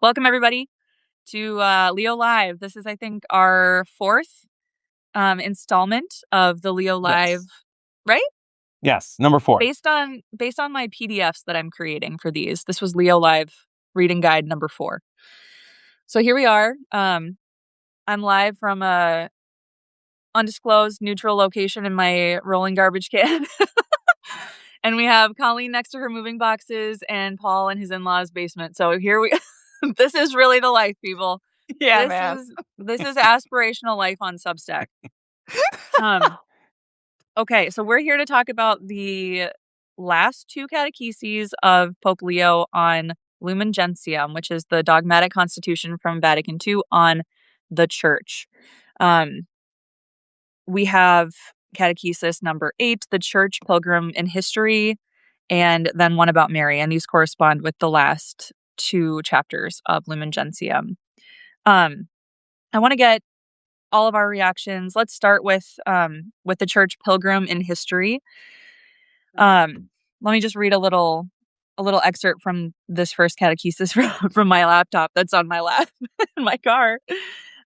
Welcome, everybody, to Leo Live. This is, I think, our fourth installment of the Leo Live, Yes. right? Yes, number 4. Based on my PDFs that I'm creating for these. This was Leo Live reading guide number 4. So here we are. I'm live from a undisclosed neutral location in my rolling garbage can. And we have Colleen next to her moving boxes and Paul in his in-laws' basement. So here we this is really the life, people. Yeah, this man. this is aspirational life on Substack. Okay, so we're here to talk about the last 2 catecheses of Pope Leo on Lumen Gentium, which is the dogmatic constitution from Vatican II on the Church. We have catechesis number 8, the Church, Pilgrim, and History, and then one about Mary, and these correspond with the last 2 chapters of Lumen Gentium. I want to get all of our reactions. Let's start with the Church, Pilgrim, and History. Let me just read a little excerpt from this first catechesis from my laptop that's on my lap in my car.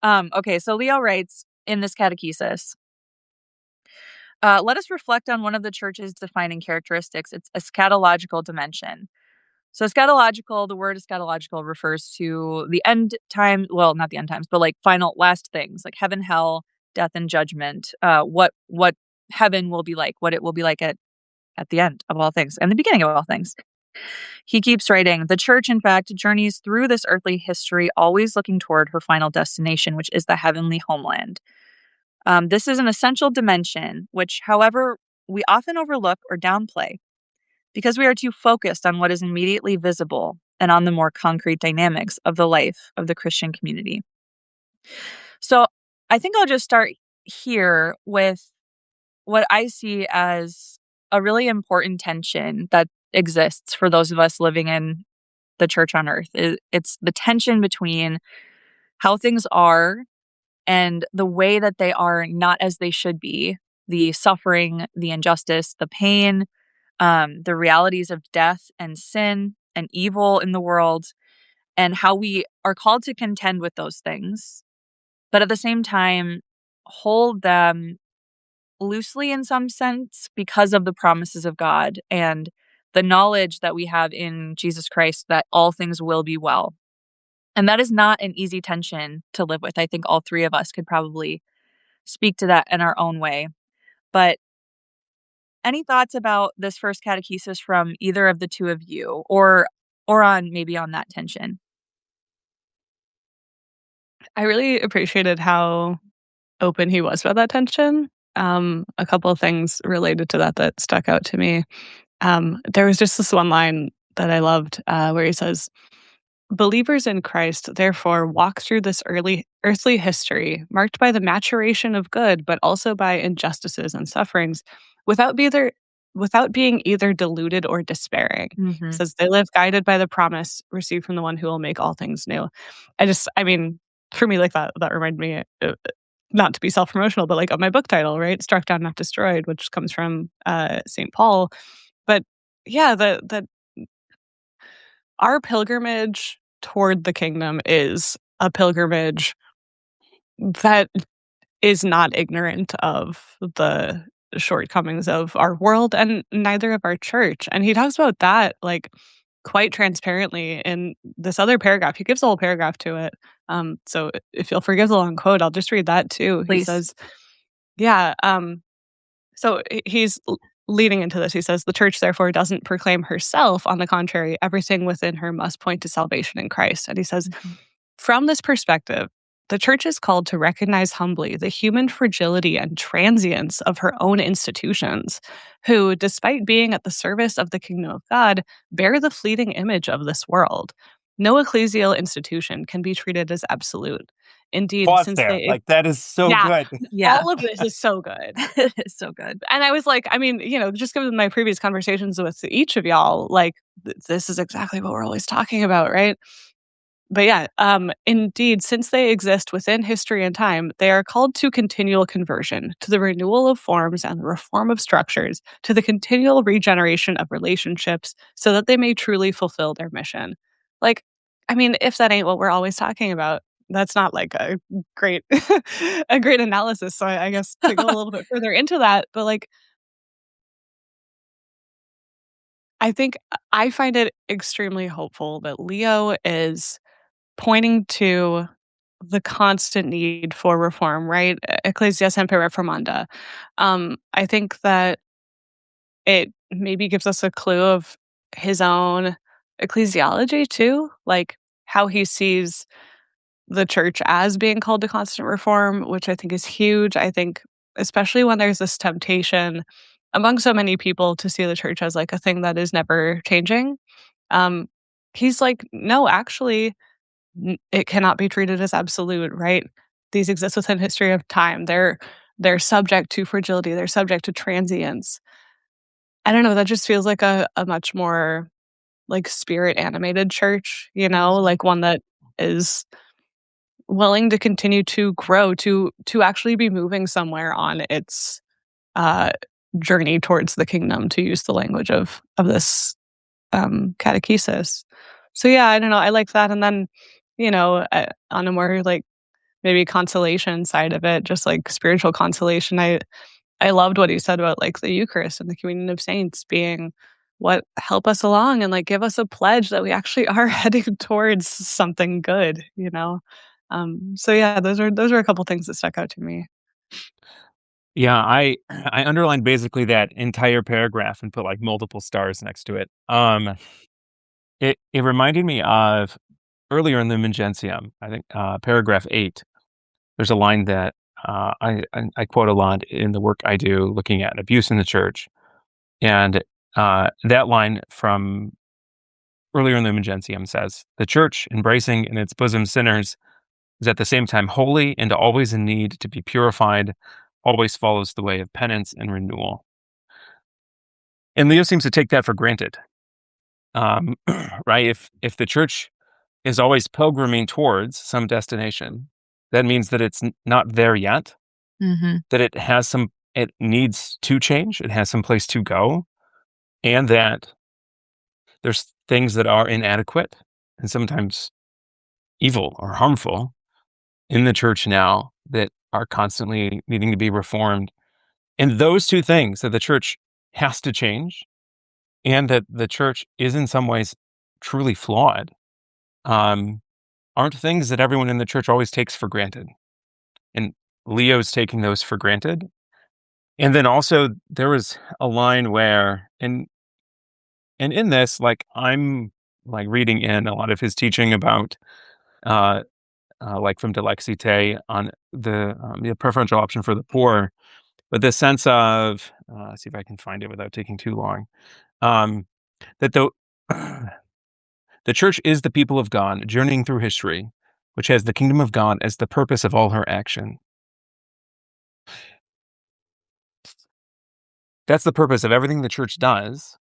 Okay, so Leo writes in this catechesis, let us reflect on one of the Church's defining characteristics, its eschatological dimension. So eschatological, the word eschatological refers to the end time, well, not the end times, but like final last things, like heaven, hell, death, and judgment. What heaven will be like, what it will be like at the end of all things and the beginning of all things. He keeps writing, the Church, in fact, journeys through this earthly history, always looking toward her final destination, which is the heavenly homeland. This is an essential dimension, which, however, we often overlook or downplay because we are too focused on what is immediately visible and on the more concrete dynamics of the life of the Christian community. So I think I'll just start here with what I see as a really important tension that exists for those of us living in the church on earth. It's the tension between how things are and the way that they are not as they should be, the suffering, the injustice, the pain, the realities of death and sin and evil in the world, and how we are called to contend with those things, but at the same time hold them loosely in some sense because of the promises of God and the knowledge that we have in Jesus Christ that all things will be well. And that is not an easy tension to live with. I think all 3 of us could probably speak to that in our own way. But any thoughts about this first catechesis from either of the 2 of you, or on that tension? I really appreciated how open he was about that tension. A couple of things related to that stuck out to me. There was just this one line that I loved where he says, believers in Christ, therefore, walk through this earthly history marked by the maturation of good, but also by injustices and sufferings, without being either deluded or despairing. Mm-hmm. It says they live guided by the promise received from the one who will make all things new. For me, like that reminded me, not to be self-promotional, but like of my book title, right? Struck down, not destroyed, which comes from St. Paul. But yeah, that our pilgrimage toward the kingdom is a pilgrimage that is not ignorant of the shortcomings of our world and neither of our church. And he talks about that like quite transparently in this other paragraph. He gives a whole paragraph to it. So if you'll forgive the long quote, I'll just read that too. Please. He says, yeah, so he's leading into this. He says, the church therefore doesn't proclaim herself. On the contrary, everything within her must point to salvation in Christ. And he says, from this perspective, the church is called to recognize humbly the human fragility and transience of her own institutions, who, despite being at the service of the kingdom of God, bear the fleeting image of this world. No ecclesial institution can be treated as absolute. Indeed, Pause since there. Like, that is so good. Yeah. All of this is so good. It's so good. And I was like, just given my previous conversations with each of y'all, like, this is exactly what we're always talking about, right? But yeah, indeed, since they exist within history and time, they are called to continual conversion, to the renewal of forms and the reform of structures, to the continual regeneration of relationships, so that they may truly fulfill their mission. Like, I mean, if that ain't what we're always talking about, that's not like a great a great analysis. So I guess to go a little bit further into that, but like I think I find it extremely hopeful that Leo is pointing to the constant need for reform, right? Ecclesia semper reformanda. I think that it maybe gives us a clue of his own ecclesiology too, like how he sees the church as being called to constant reform, which I think is huge. I think especially when there's this temptation among so many people to see the church as like a thing that is never changing. Um, he's like, no, actually, it cannot be treated as absolute, right? These exist within history of time. They're subject to fragility. They're subject to transience. I don't know. That just feels like a much more like spirit animated church, like one that is willing to continue to grow, to actually be moving somewhere on its uh, journey towards the kingdom, to use the language of this catechesis. So yeah, I don't know. I like that, and then on a more like maybe consolation side of it, just like spiritual consolation. I loved what he said about like the Eucharist and the communion of saints being what help us along and like give us a pledge that we actually are heading towards something good. So yeah, those are a couple things that stuck out to me. Yeah, I underlined basically that entire paragraph and put like multiple stars next to it. It reminded me of earlier in the Lumen Gentium, I think paragraph 8. There's a line that I quote a lot in the work I do looking at abuse in the church, and that line from earlier in the Lumen Gentium says, "The church, embracing in its bosom sinners, is at the same time holy and always in need to be purified, always follows the way of penance and renewal." And Leo seems to take that for granted, right? If the church is always pilgriming towards some destination, that means that it's not there yet, Mhm. that it needs to change, it has some place to go, and that there's things that are inadequate and sometimes evil or harmful in the church now that are constantly needing to be reformed. And those two things, that the church has to change and that the church is in some ways truly flawed, um, aren't things that everyone in the church always takes for granted. And Leo's taking those for granted. And then also there was a line where, and in this, like I'm like reading in a lot of his teaching about uh, like from Delexite on the preferential option for the poor, but this sense of see if I can find it without taking too long. Um, that the church is the people of God journeying through history, which has the kingdom of God as the purpose of all her action. That's the purpose of everything the church does,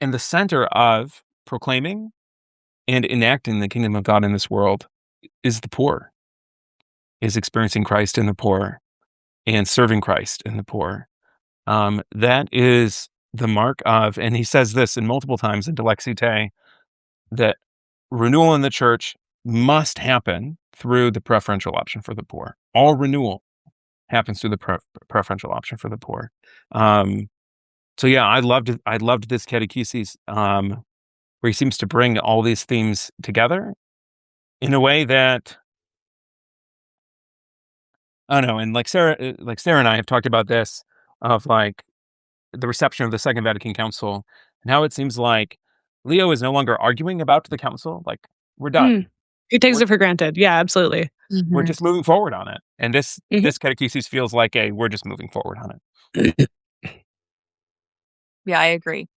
and the center of proclaiming and enacting the kingdom of God in this world is the poor, is experiencing Christ in the poor and serving Christ in the poor. That is the mark of, and he says this in multiple times in Delexite, that renewal in the church must happen through the preferential option for the poor. All renewal happens through the preferential option for the poor. Um, so yeah, I loved this catechesis, where he seems to bring all these themes together in a way that I don't know. And like Sarah and I have talked about this of like the reception of the Second Vatican Council and how it seems like Leo is no longer arguing about the council. Like we're done. Mm. He takes We're it for granted. Yeah, absolutely. we're Mhm. just moving forward on it. And this Mhm. this catechesis feels like a we're just moving forward on it. Yeah, I agree.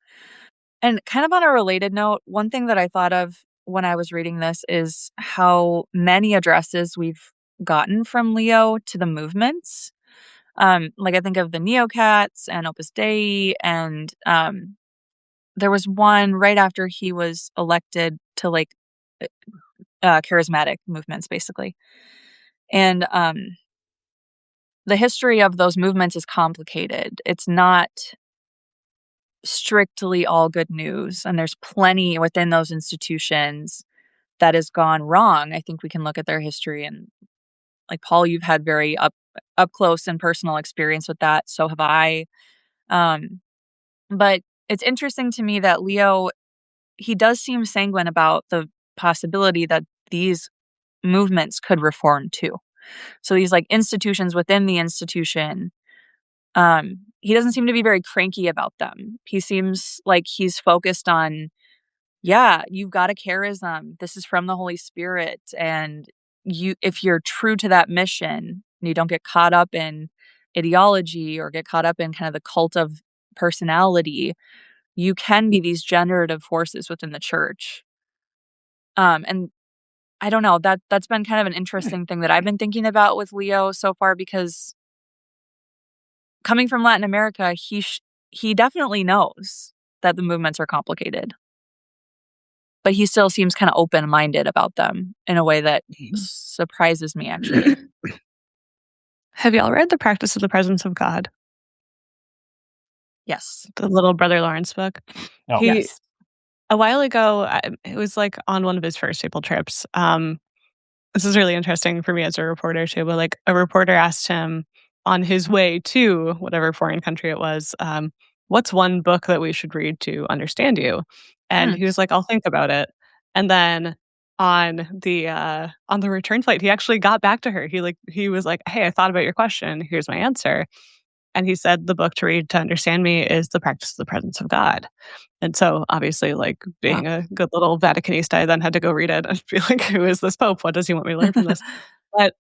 And kind of on a related note, one thing that I thought of when I was reading this is how many addresses we've gotten from Leo to the movements. Like I think of the Neocats and Opus Dei, and there was one right after he was elected to like uh, charismatic movements, basically. And the history of those movements is complicated. It's not strictly all good news, and there's plenty within those institutions that has gone wrong, I think we can look at their history and, like, Paul, you've had very up close and personal experience with that, so have I. Um, but it's interesting to me that Leo, he does seem sanguine about the possibility that these movements could reform too. So these, like, institutions within the institution, he doesn't seem to be very cranky about them. He seems like he's focused on, yeah, you've got a charism. This is from the Holy Spirit. And if you're true to that mission, and you don't get caught up in ideology or get caught up in kind of the cult of personality, you can be these generative forces within the church. And I don't know, that's been kind of an interesting thing that I've been thinking about with Leo so far, because coming from Latin America, he definitely knows that the movements are complicated, but he still seems kinda open-minded about them in a way that surprises me, actually. Have y'all read The Practice of the Presence of God? Yes. The Little Brother Lawrence book? Oh, He Yes. A while ago, it was, like, on one of his first papal trips, this is really interesting for me as a reporter too, but, like, a reporter asked him on his way to whatever foreign country it was, "What's one book that we should read to understand you?" And Hmm. he was like, "I'll think about it." And then on the return flight, he actually got back to her. He was like, "Hey, I thought about your question. Here's my answer." And he said, "The book to read to understand me is The Practice of the Presence of God." And so, obviously, like, Wow. being a good little Vaticanista, I then had to go read it and be like, "Who is this pope? What does he want me to learn from this?" But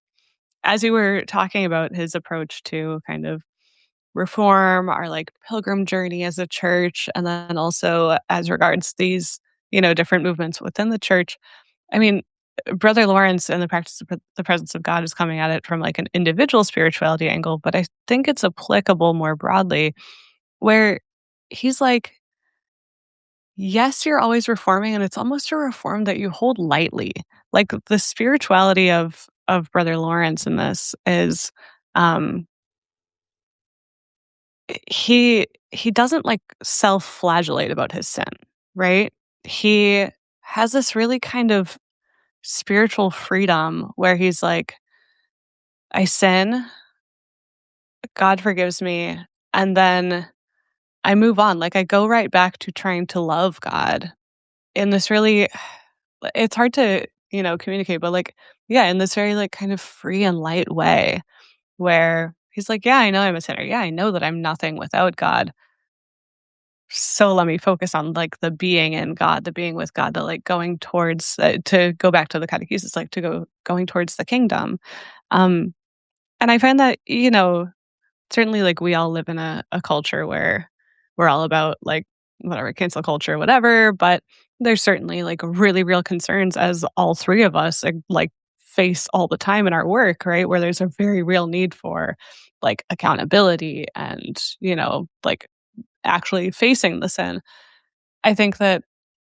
as you were talking about his approach to kind of reform, our, like, pilgrim journey as a church, and then also as regards these, different movements within the church, I mean, Brother Lawrence and the practice of the presence of God is coming at it from, like, an individual spirituality angle, but I think it's applicable more broadly, where he's like, yes, you're always reforming, and it's almost a reform that you hold lightly. Like, the spirituality of Brother Lawrence in this is, um, he doesn't, like, self-flagellate about his sin, right? He has this really kind of spiritual freedom where he's like, "I sin, God forgives me, and then I move on." Like, I go right back to trying to love God in this really it's hard to, communicate, but, like, yeah, in this very, like, kind of free and light way where he's like, "Yeah, I know I'm a sinner. Yeah, I know that I'm nothing without God. So let me focus on, like, the being in God, the being with God, the, like, going towards to go back to the catechesis, like, going towards the kingdom." Um, and I find that, certainly, like, we all live in a culture where we're all about, like, whatever, cancel culture, whatever, but there's certainly, like, really real concerns as all 3 of us, like, face all the time in our work, right? Where there's a very real need for, like, accountability and, like, actually facing the sin. I think that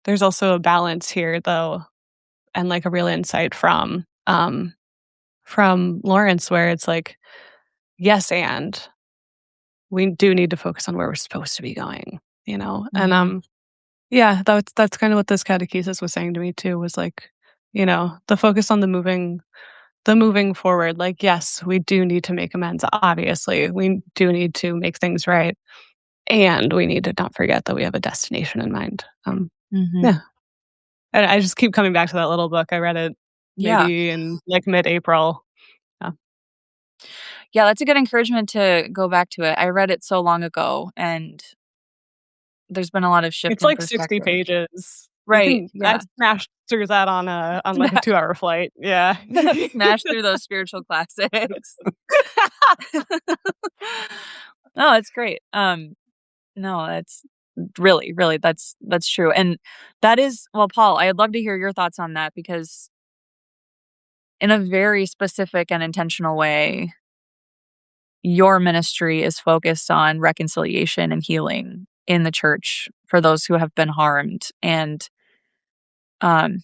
there's also a balance here, though, and, like, a real insight from Lawrence where it's like, yes, and we do need to focus on where we're supposed to be going, you know? And, Mhm. yeah, that's kinda what this catechesis was saying to me too, was like, the focus on the moving forward. Like, yes, we do need to make amends, obviously. We do need to make things right, and we need to not forget that we have a destination in mind. Mhm. Yeah. And I just keep coming back to that little book. I read it Yeah. maybe in, like, mid-April. Yeah. Yeah, that's a good encouragement to go back to it. I read it so long ago, and there's been a lot of shift It's in like 60 perspective. pages. You Right, can yeah. I've smashed through that on like, a Smash 2-hour flight. Yeah. smash through those spiritual classics. No, it's great. No, that's really, really, that's true, and that is, well, Paul, I'd love to hear your thoughts on that, because in a very specific and intentional way, your ministry is focused on reconciliation and healing in the church for those who have been harmed, and, um,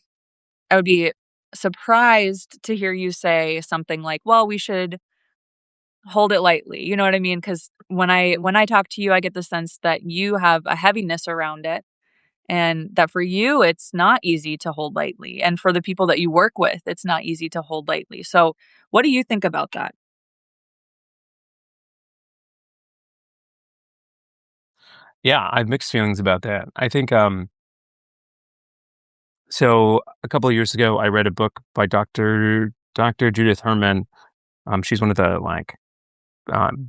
I would be surprised to hear you say something like, "Well, we should hold it lightly." You know what I mean? Because when I talk to you, I get the sense that you have a heaviness around it, and that for you, it's not easy to hold lightly. And for the people that you work with, it's not easy to hold lightly. So, what do you think about that? Yeah, I have mixed feelings about that. I think, so a couple of years ago, I read a book by Dr. Judith Herman. She's one of the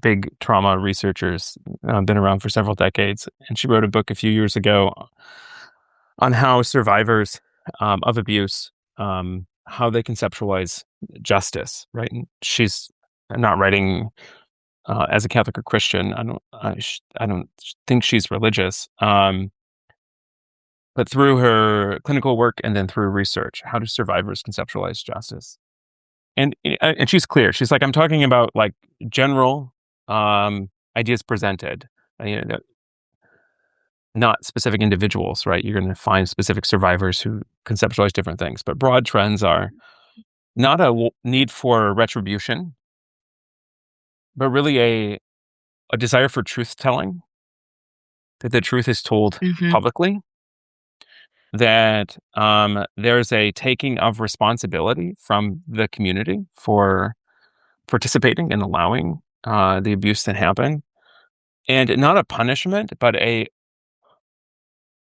big trauma researchers, been around for several decades, and she wrote a book a few years ago on how survivors of abuse, how they conceptualize justice. Right, and she's not writing as a Catholic or Christian. I don't think she's religious. But through her clinical work and then through research, how do survivors conceptualize justice? And she's clear. She's like, I'm talking about like general ideas presented, not specific individuals, right? You're going to find specific survivors who conceptualize different things, but broad trends are not a need for retribution, but really a desire for truth telling, that the truth is told Mhm. publicly, that there's a taking of responsibility from the community for participating and allowing the abuse to happen, and not a punishment, but a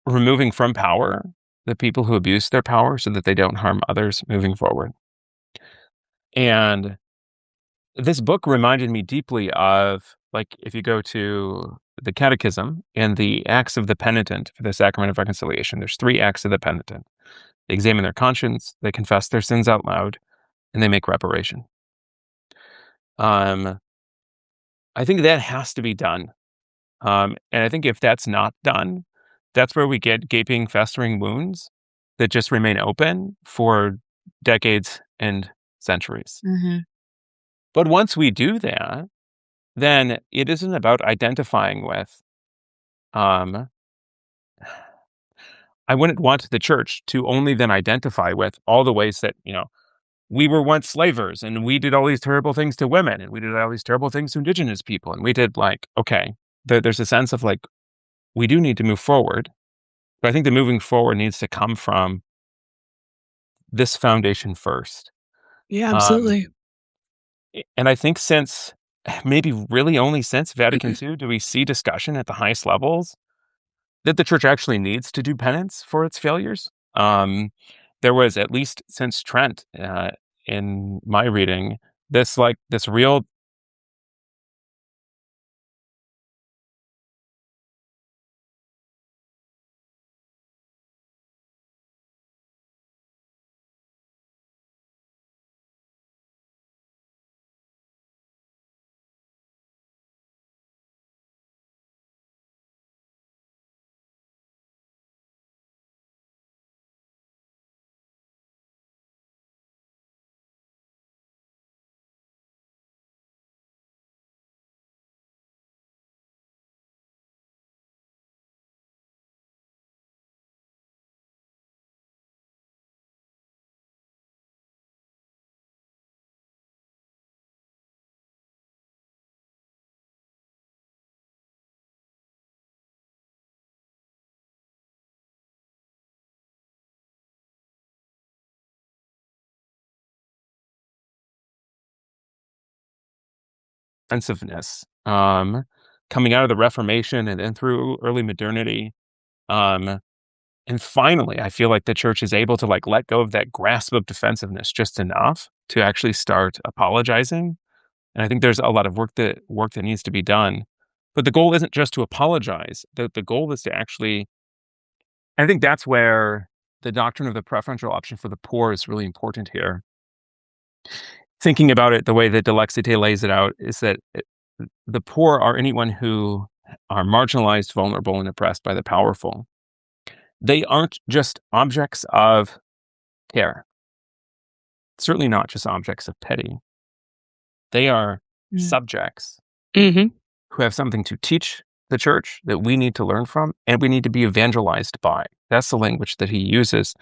removing from power the people who abuse their power so that they don't harm others moving forward. And this book reminded me deeply of, like, if you go to the Catechism and the acts of the penitent for the Sacrament of Reconciliation, there's 3 acts of the penitent. They examine their conscience, they confess their sins out loud, and they make reparation. Um, I think that has to be done. And I think if that's not done, that's where we get gaping, festering wounds that just remain open for decades and centuries. Mhm. But once we do that, then it isn't about identifying with, um, I wouldn't want the church to only then identify with all the ways that, we were once slavers and we did all these terrible things to women and we did all these terrible things to indigenous people. And we did like, okay, there's a sense of like, we do need to move forward. But I think the moving forward needs to come from this foundation first. Yeah, Um, absolutely. and I think since maybe really only since Vatican II do we see discussion at the highest levels that the church actually needs to do penance for its failures. There was, at least since Trent, in my reading, this real offensiveness coming out of the Reformation and then through early modernity. Um, And finally, I feel like the church is able to like let go of that grasp of defensiveness just enough to actually start apologizing. And I think there's a lot of work that needs to be done. But the goal isn't just to apologize. The goal is to actually, I think that's where the doctrine of the preferential option for the poor is really important here. Thinking about it the way that Delexite lays it out is that the poor are anyone who are marginalized, vulnerable, and oppressed by the powerful. They aren't just objects of care. Certainly not just objects of pity. They are Mm. subjects Mhm. who have something to teach the church that we need to learn from and we need to be evangelized by. That's the language that he uses,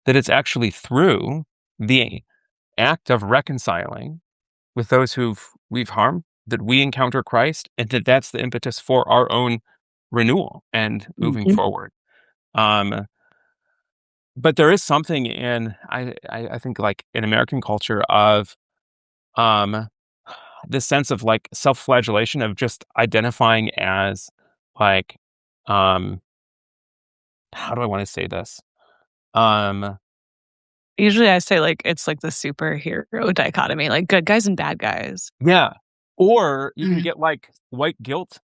that it's actually through the act of reconciling with those we've harmed that we encounter Christ, and that's the impetus for our own renewal and moving Mhm. forward. But there is something in I think like in American culture of um this sense of like self-flagellation of just identifying as like um how do I want to say this? Um Usually I say, like, it's like the superhero dichotomy, like good guys and bad guys. yeah. Or you can Mm. get like white guilt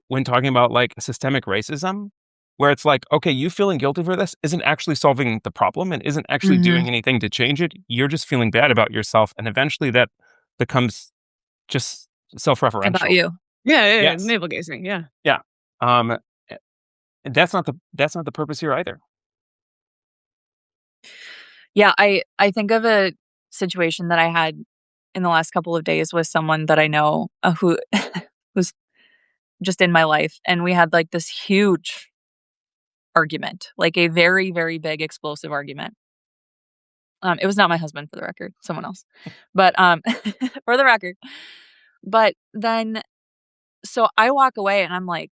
when talking about like systemic racism, where it's like, okay, you feeling guilty for this isn't actually solving the problem and isn't actually Mhm. doing anything to change it. You're just feeling bad about yourself. And eventually that becomes just About self-referential. you. Yeah, Yes. navel gazing, yeah. Yeah. Eh, that's not the purpose here either. Yeah, I think of a situation that I had in the last couple of days with someone that I know, who was just in my life, and we had, like, this huge argument, like a very, very big explosive argument. It was not my husband for the record, someone else. But, for the record. But then so I walk away and I'm like,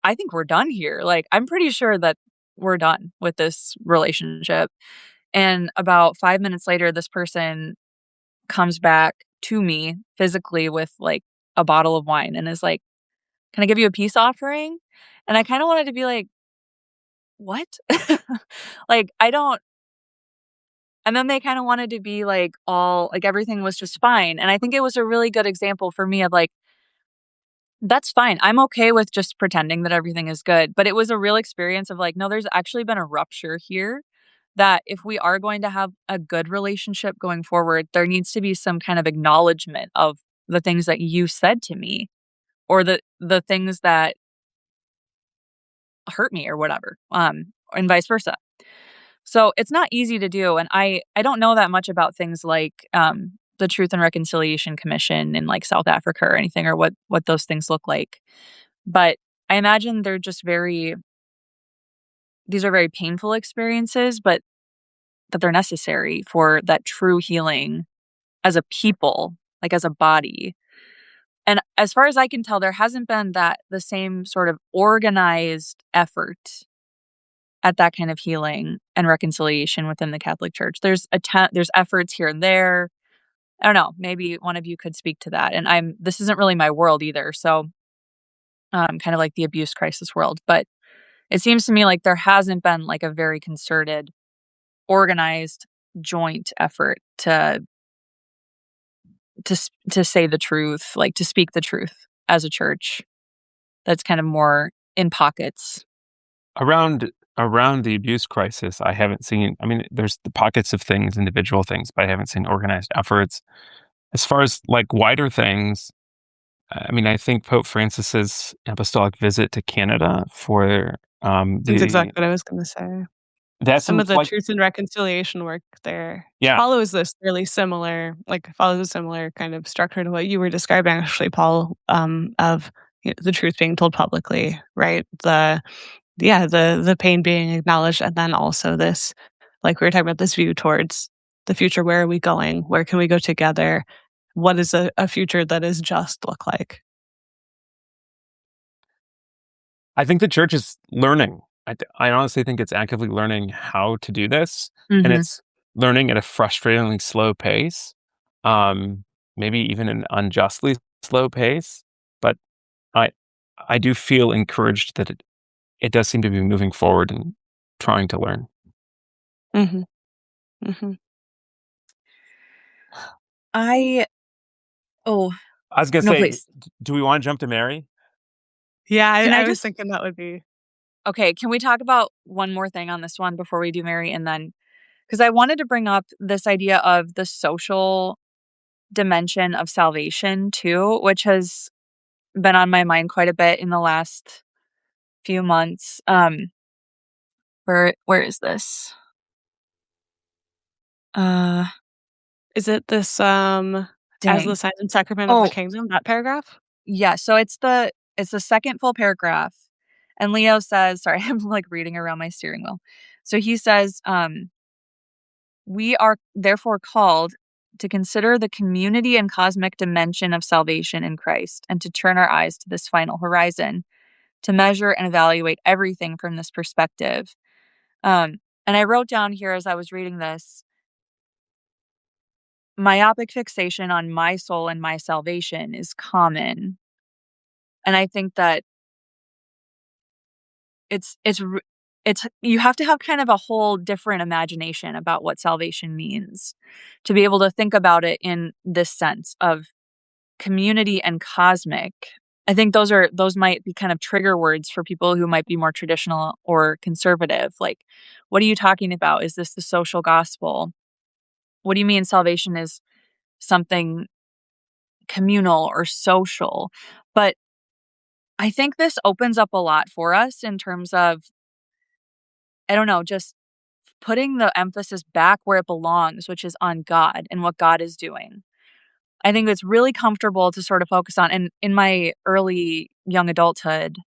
"I think we're done here." Like, I'm pretty sure that we're done with this relationship. And about 5 minutes later, this person comes back to me physically with, like, a bottle of wine and is like, "Can I give you a peace offering?" And I kinda wanted to be like, "What?" Like, I don't and then they kinda wanted to be, like, all like, everything was just fine, and I think it was a really good example for me of, like, that's fine. I'm okay with just pretending that everything is good, but it was a real experience of, like, no, there's actually been a rupture here, that if we are going to have a good relationship going forward, there needs to be some kind of acknowledgement of the things that you said to me or the things that hurt me or whatever, and vice versa. So, it's not easy to do, and I don't know that much about things like, the Truth and Reconciliation Commission in, like, South Africa or anything or what those things look like. But I imagine they're just very these are very painful experiences, but that they're necessary for that true healing as a people, like, as a body. And as far as I can tell, there hasn't been that the same sort of organized effort at that kind of healing and reconciliation within the Catholic Church. There's efforts here and there. I don't know, maybe one of you could speak to that. And this isn't really my world either, so, kind of like the abuse crisis world, but it seems to me like there hasn't been, like, a very concerted, organized, joint effort to say the truth, like, to speak the truth as a church that's kind of more in pockets. Around the abuse crisis, I haven't seen, I mean, there's the pockets of things, individual things, but I haven't seen organized efforts. As far as like wider things, I mean, I think Pope Francis's apostolic visit to Canada for That's the exactly what I was gonna say. that Some of seems the like truth and reconciliation work there yeah, follows this really similar follows a similar kind of structure to what you were describing actually, Paul, of, the truth being told publicly, right? The pain being acknowledged, and then also this, like we were talking about, this view towards the future. Where are we going? Where can we go together? What does a future that is just look like? I think the church is learning. I honestly think it's actively learning how to do this, and Mhm. it's learning at a frustratingly slow pace, um, maybe even an unjustly slow pace. But I I do feel encouraged that it does seem to be moving forward and trying to learn. Mhm, mhm. I oh, I was gonna no, say, please. do we want to jump to Mary? Yeah, Can I I was just thinking that would be okay, can we talk about one more thing on this one before we do Mary? And then, because I wanted to bring up this idea of the social dimension of salvation too, which has been on my mind quite a bit in the last few months. Where is this? Uh, is it this, as the dang. sign and sacrament of the Oh, kingdom, that paragraph? yeah, so it's the second full paragraph, and Leo says sorry, I'm, like, reading around my steering wheel. So he says, "We are therefore called to consider the community and cosmic dimension of salvation in Christ, and to turn our eyes to this final horizon, to measure and evaluate everything from this perspective. And I wrote down here as I was reading this, myopic fixation on my soul and my salvation is common. And I think that it's it's r- it's you have to have kind of a whole different imagination about what salvation means to be able to think about it in this sense of community and cosmic. I think those might be kind of trigger words for people who might be more traditional or conservative. Like, what are you talking about? Is this the social gospel? What do you mean salvation is something communal or social? But I think this opens up a lot for us in terms of, I don't know, just putting the emphasis back where it belongs, which is on God and what God is doing. I think it's really comfortable to sort of focus on, and in my early young adulthood,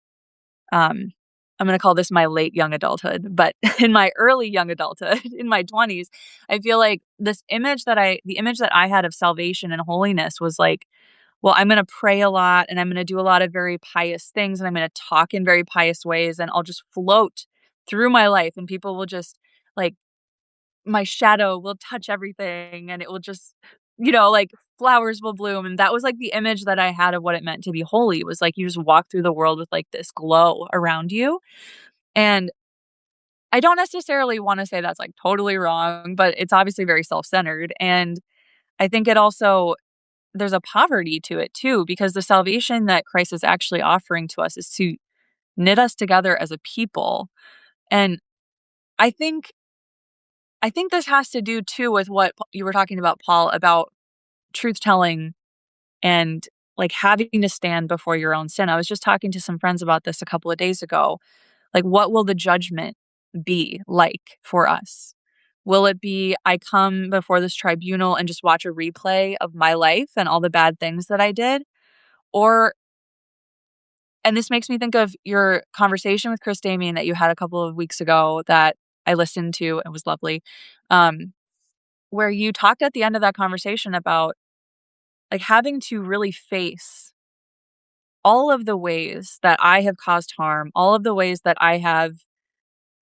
um, I'm gonna call this my late young adulthood, but in my early young adulthood, in my 20s, I feel like the image that I had of salvation and holiness was like, well, I'm gonna pray a lot and I'm gonna do a lot of very pious things and I'm gonna talk in very pious ways and I'll just float through my life and people will just like my shadow will touch everything and it will just, like flowers will bloom. And that was like the image that I had of what it meant to be holy. It was like you just walk through the world with like this glow around you. And I don't necessarily want to say that's like totally wrong, but it's obviously very self centered. And I think it also, there's a poverty to it too, because the salvation that Christ is actually offering to us is to knit us together as a people. And I think I think this has to do too with what you were talking about, Paul, about truth telling and like having to stand before your own sin. I was just talking to some friends about this a couple of days ago. Like, what will the judgment be like for us? Will it be I come before this tribunal and just watch a replay of my life and all the bad things that I did? Or, and this makes me think of your conversation with Chris Damien that you had a couple of weeks ago that I listened to. It was lovely. Um, where you talked at the end of that conversation about like having to really face all of the ways that I have caused harm, all of the ways that I have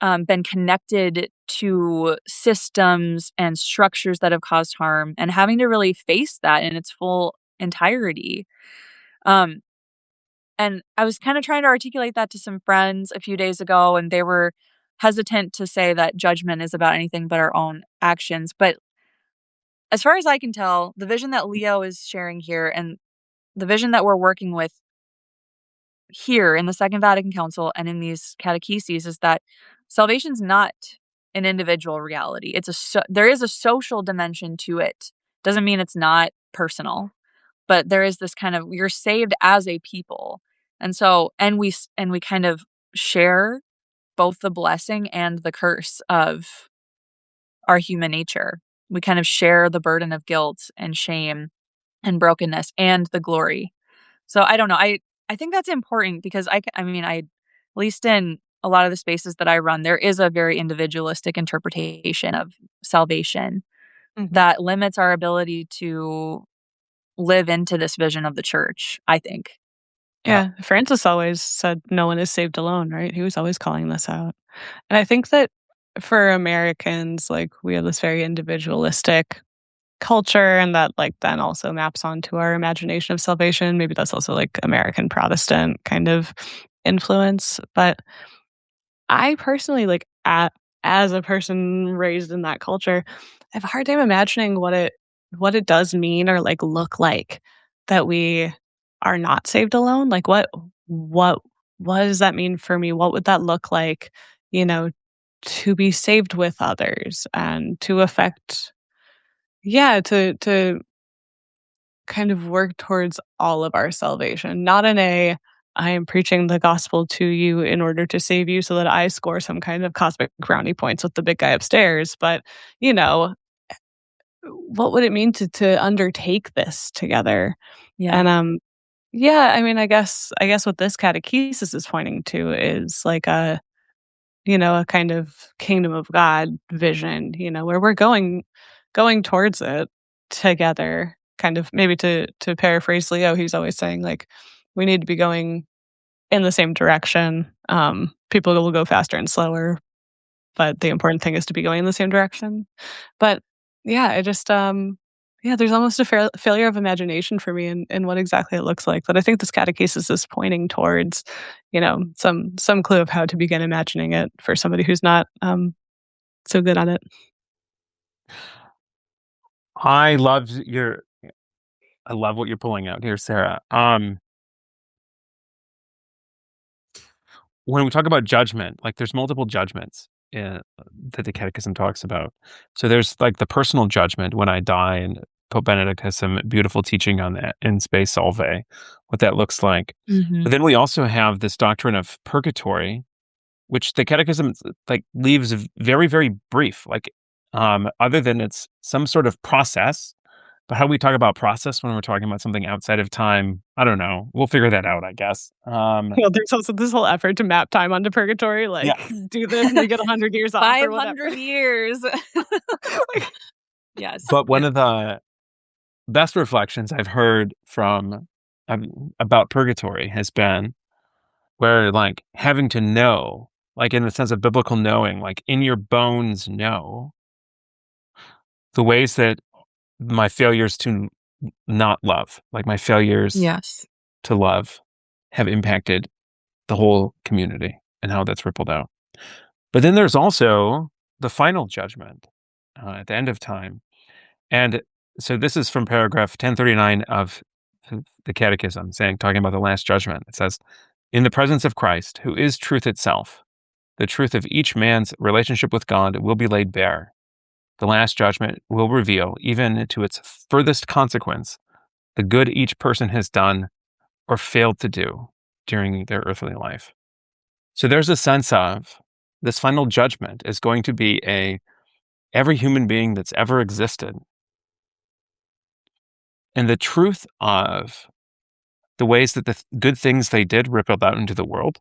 been connected to systems and structures that have caused harm, and having to really face that in its full entirety. Um, and I was kind of trying to articulate that to some friends a few days ago, and they were hesitant to say that judgment is about anything but our own actions. But as far as I can tell, the vision that Leo is sharing here and the vision that we're working with here in the Second Vatican Council and in these catecheses is that salvation's not an individual reality. There is a social dimension to it. Doesn't mean it's not personal, but there is this kind of you're saved as a people. And so and we kind of share both the blessing and the curse of our human nature. We kind of share the burden of guilt and shame and brokenness and the glory. So I don't know. I think that's important because I mean, at least in a lot of the spaces that I run, there is a very individualistic interpretation of salvation Mhm. that limits our ability to live into this vision of the church, I think. Yeah. Yeah, Francis always said no one is saved alone, right? He was always calling this out. And I think that for Americans, like, we have this very individualistic culture, and that, like, then also maps onto our imagination of salvation. Maybe that's also, like, American Protestant kind of influence, but I personally, like, as a person raised in that culture, I have a hard time imagining what it does mean or, like, look like that we are not saved alone. Like, what what does that mean for me? What would that look like, you know, to be saved with others and to affect yeah, to kind of work towards all of our salvation, not in a I am preaching the gospel to you in order to save you so that I score some kind of cosmic brownie points with the big guy upstairs, but, you know, what would it mean to undertake this together? Yeah. And, yeah, I mean, I guess what this catechesis is pointing to is like a kind of kingdom of God vision, where we're going towards it together. Kind of maybe to paraphrase Leo, he's always saying like we need to be going in the same direction. People will go faster and slower, but the important thing is to be going in the same direction. But yeah, I just yeah, there's almost a failure of imagination for me in what exactly it looks like. But I think this catechesis is pointing towards, some clue of how to begin imagining it for somebody who's not so good at it. I love your I love what you're pulling out here, Sarah. When we talk about judgment, like there's multiple judgments that the Catechism talks about. So there's like the personal judgment when I die, and Pope Benedict has some beautiful teaching on that in Spe Salve, what that looks like. Mhm. But then we also have this doctrine of purgatory, which the Catechism like leaves very, very brief, like other than it's some sort of process. But how do we talk about process when we're talking about something outside of time? I don't know. We'll figure that out, I guess. Well, there's also this whole effort to map time onto purgatory, like, Yeah. do this and you get 100 years off or whatever. 500 years. Like, Yes. But one of the best reflections I've heard from about purgatory has been where, like, having to know, like, in the sense of biblical knowing, like, in your bones know the ways that my failures to not love, like, my failures Yes. to love have impacted the whole community and how that's rippled out. But then there's also the final judgment at the end of time. And so this is from paragraph 1039 of the Catechism, talking about the last judgment. It says, in the presence of Christ, who is truth itself, the truth of each man's relationship with God will be laid bare. The last judgment will reveal, even to its furthest consequence, the good each person has done or failed to do during their earthly life. So there's a sense of this final judgment is going to be every human being that's ever existed. And the truth of the ways that the good things they did rippled out into the world,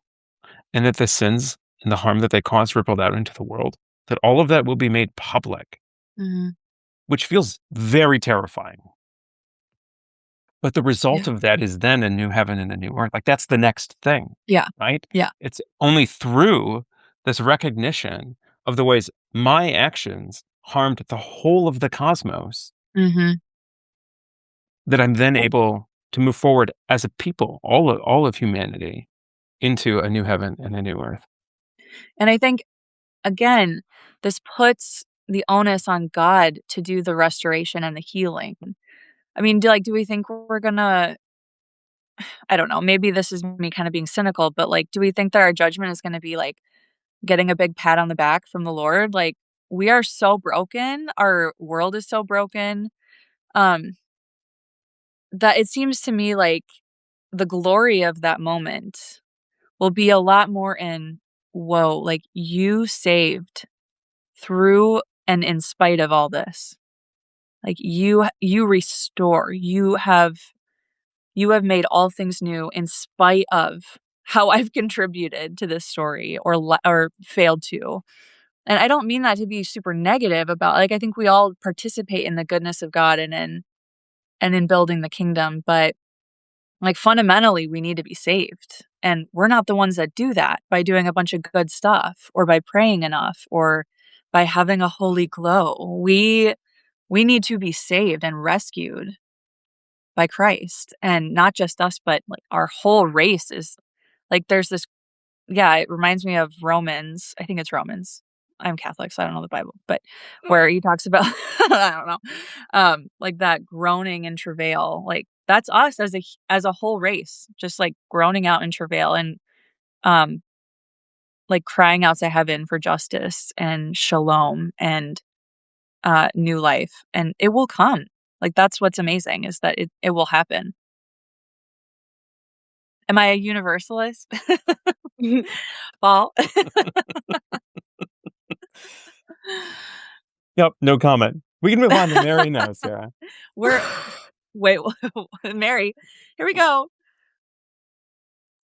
and that the sins and the harm that they caused rippled out into the world, that all of that will be made public, Mhm. which feels very terrifying. But the result Yeah. of that is then a new heaven and a new earth. Like that's the next thing, Yeah. right? Yeah. It's only through this recognition of the ways my actions harmed the whole of the cosmos Mhm. that I'm then able to move forward as a people, all of humanity, into a new heaven and a new earth. And I think, again, this puts the onus on God to do the restoration and the healing. I mean, do we think we're gonna I don't know, maybe this is me kind of being cynical, but, like, do we think that our judgment is gonna be, like, getting a big pat on the back from the Lord? Like, we are so broken, our world is so broken, um, that it seems to me like the glory of that moment will be a lot more in, "Whoa, like, you saved through and in spite of all this." Like, you restore, you have made all things new in spite of how I've contributed to this story or failed to. And I don't mean that to be super negative about like, I think we all participate in the goodness of God and in building the kingdom, but, like, fundamentally, we need to be saved, and we're not the ones that do that by doing a bunch of good stuff or by praying enough or by having a holy glow. We need to be saved and rescued by Christ, and not just us, but, like, our whole race is like, there's this yeah, it reminds me of Romans, I think it's Romans. I'm Catholic, so I don't know the Bible, but where he talks about I don't know, like, that groaning in travail, like, that's us as a whole race, just, like, groaning out in travail and, um, like, crying out to heaven for justice and shalom and, new life, and it will come. Like, that's what's amazing is that it will happen. Am I a universalist? Paul? Yep, no comment. We can move on to Mary now, Sarah. We're wait, Mary, here we go.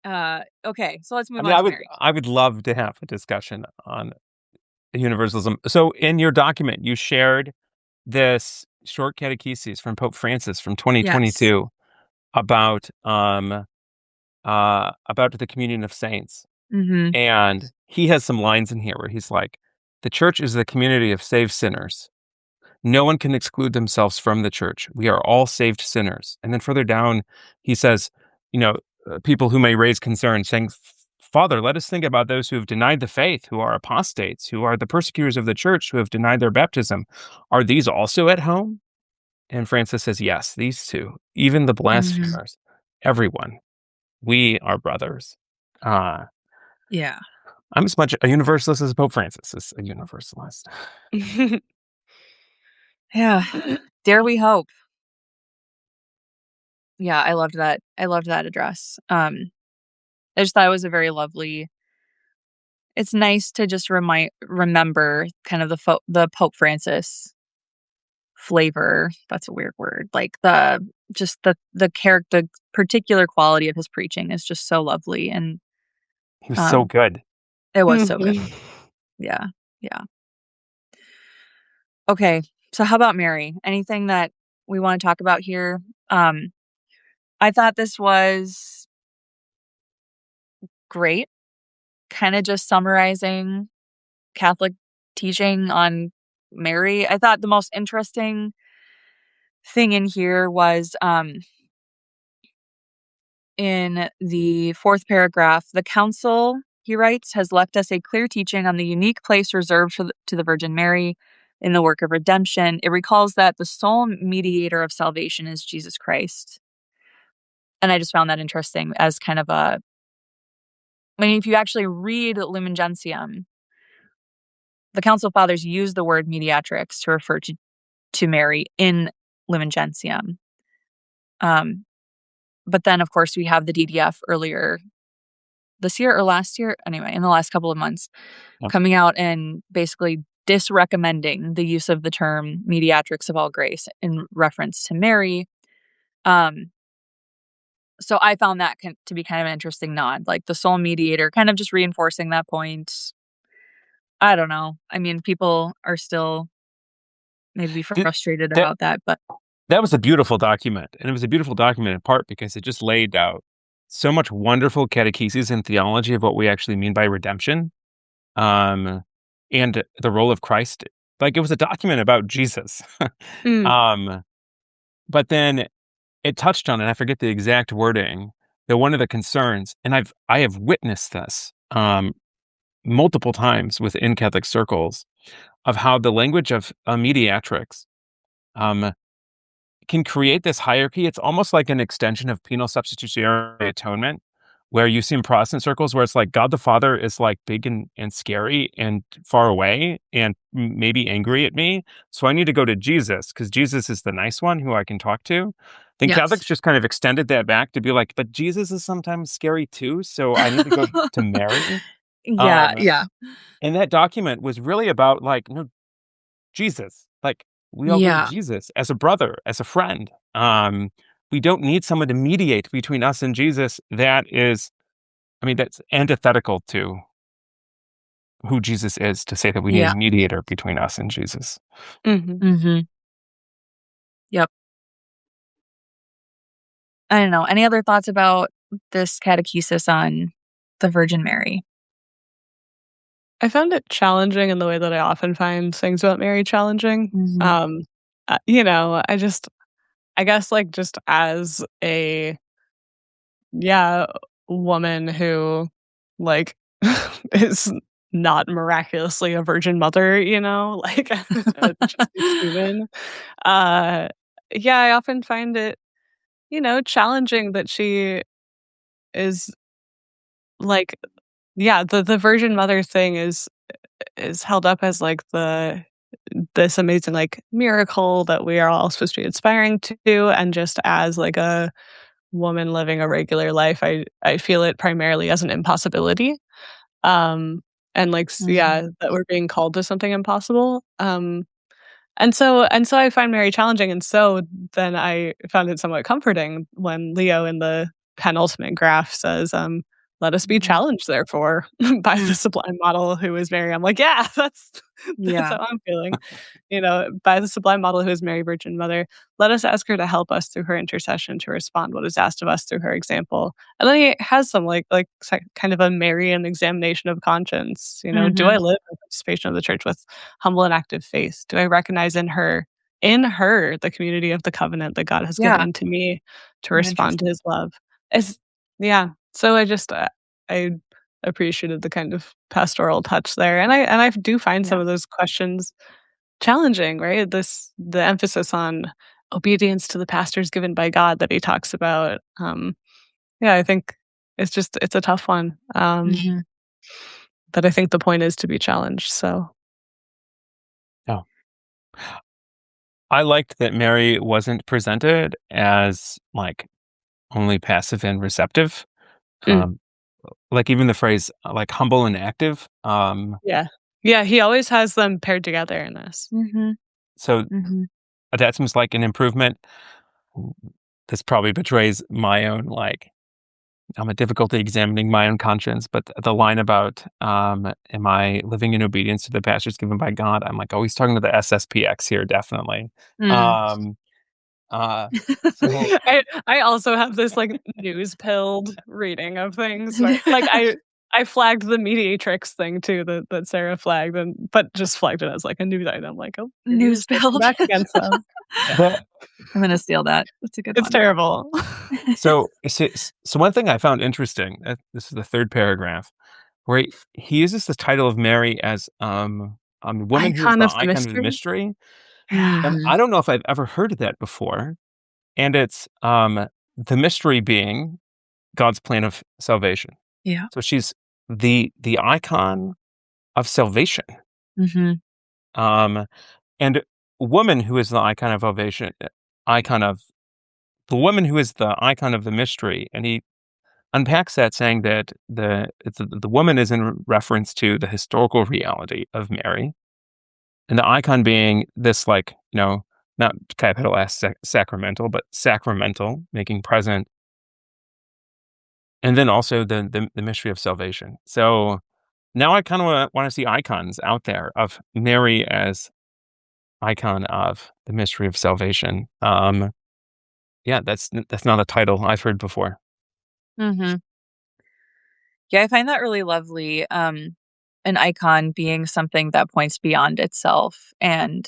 Okay, so let's I move mean, on I to would Mary. I would love to have a discussion on universalism. So in your document, you shared this short catechesis from Pope Francis from Yes. 2022 about about the communion of saints. Mhm. And he has some lines in here where he's like, the church is the community of saved sinners. No one can exclude themselves from the church. We are all saved sinners. And then further down, he says, you know, people who may raise concern, saying, Father, let us think about those who have denied the faith, who are apostates, who are the persecutors of the church, who have denied their baptism. Are these also at home? And Francis says, yes, these two, even the Mhm. blasphemers, everyone, we are brothers. Uh, Yeah. I'm as much a universalist as Pope Francis is a universalist. Yeah. Dare we hope. Yeah, I loved that. I loved that address. I just thought it was a very lovely. It's nice to just remember kind of the Pope Francis flavor. That's a weird word. Like the character, the particular quality of his preaching is just so lovely, and He was so um, good. it was so good. Mhm. Yeah, yeah. Okay, so how about Mary? Anything that we want to talk about here? Um, I thought this was great. Kind of just summarizing Catholic teaching on Mary. I thought the most interesting thing in here was in the fourth paragraph, the council, he writes, has left us a clear teaching on the unique place reserved to the Virgin Mary in the work of redemption. It recalls that the sole mediator of salvation is Jesus Christ. And I just found that interesting as kind of I mean, if you actually read Lumen Gentium, the Council Fathers use the word mediatrix to refer to Mary in Lumen Gentium. Um, but then, of course, we have the DDF earlier this year or last year, anyway, in the last couple of months, Yeah. coming out and basically disrecommending the use of the term mediatrix of all grace in reference to Mary. Um, so I found that to be kind of an interesting nod, like the sole mediator, kind of just reinforcing that point. I don't know. I mean, people are still maybe Th- frustrated That about that, but that was a beautiful document, and it was a beautiful document in part because it just laid out so much wonderful catechesis and theology of what we actually mean by redemption, um, and the role of Christ. Like it was a document about Jesus, Mm. um, but then it touched on, and I forget the exact wording, that one of the concerns, and I have witnessed this multiple times within Catholic circles, of how the language of a mediatrix um, can create this hierarchy. It's almost like an extension of penal substitutionary atonement, where you see in Protestant circles where it's like God the Father is like big and scary and far away and maybe angry at me. So I need to go to Jesus because Jesus is the nice one who I can talk to. Then yes. Catholics just kind of extended that back to be like, but Jesus is sometimes scary too. So I need to go to Mary. Yeah, Um, yeah, and that document was really about like, no, Jesus. Like we all go to yeah, Jesus as a brother, as a friend. We don't need someone to mediate between us and Jesus. That is, I mean, that's antithetical to who Jesus is to say that we need a yeah. mediator between us and Jesus. Mhm. Mhm. Yep. I don't know. Any other thoughts about this catechesis on the Virgin Mary? I found it challenging in the way that I often find things about Mary challenging. Mhm. I guess, like, just as a, yeah, woman who, like, is not miraculously a virgin mother, like, just a human. Uh, yeah, I often find it, challenging that she is, like, yeah, the virgin mother thing is held up as, like, this amazing, like, miracle that we are all supposed to be aspiring to, and just as, like, a woman living a regular life, I feel it primarily as an impossibility, um, and, like, Mhm. that we're being called to something impossible, and so I find Mary challenging, and so then I found it somewhat comforting when Leo in the penultimate graph says, let us be challenged, therefore, by the sublime model who is Mary. I'm like, yeah, that's Yeah. how I'm feeling. By the sublime model who is Mary, Virgin Mother, let us ask her to help us through her intercession to respond what is asked of us through her example. And then he has some kind of a Marian examination of conscience. Do I Mhm. live in participation of the church with humble and active faith? Do I recognize in her the community of the covenant that God has Yeah. given to me to Oh, respond to interesting. his love? It's, yeah. So I appreciated the kind of pastoral touch there, and I do find some Yeah. of those questions challenging, right? The emphasis on obedience to the pastors given by God that he talks about. Yeah, I think it's a tough one. Mhm. But I think the point is to be challenged. So, Oh, I liked that Mary wasn't presented as like only passive and receptive. mm, Um, like even the phrase like humble and active. yeah, yeah, he always has them paired together in this. Mhm. So Mhm. that seems like an improvement. This probably betrays my own like I'm a difficulty examining my own conscience, but the line about am I living in obedience to the pastures given by God? I'm like, oh, he's talking to the SSPX here, definitely. Mm. Um, uh, so I also have this, news pilled reading of things where I flagged the mediatrix thing too that Sarah flagged but just flagged it as, a news item, like, "Oh, your view is News striking build. back against them." Yeah. the I'm gonna steal that. That's a good It's one. terrible. so one thing I found interesting. This is the third paragraph where he uses the title of Mary as woman who is Icon the of the icon of the mystery? mystery, Yeah. and Mhm. I don't know if I've ever heard of that before. And it's the mystery being God's plan of salvation. Yeah. So she's the icon of salvation. Mhm. Um, and woman who is the icon of salvation, icon of the woman who is the icon of the mystery, and he unpacks that saying that the woman is in reference to the historical reality of Mary, and the icon being this not capital sacramental, but sacramental, making present, and then also the mystery of salvation. So now I kind of want to see icons out there of Mary as icon of the mystery of salvation. Yeah, that's not a title I've heard before. Mhm. Yeah, I find that really lovely, an icon being something that points beyond itself, and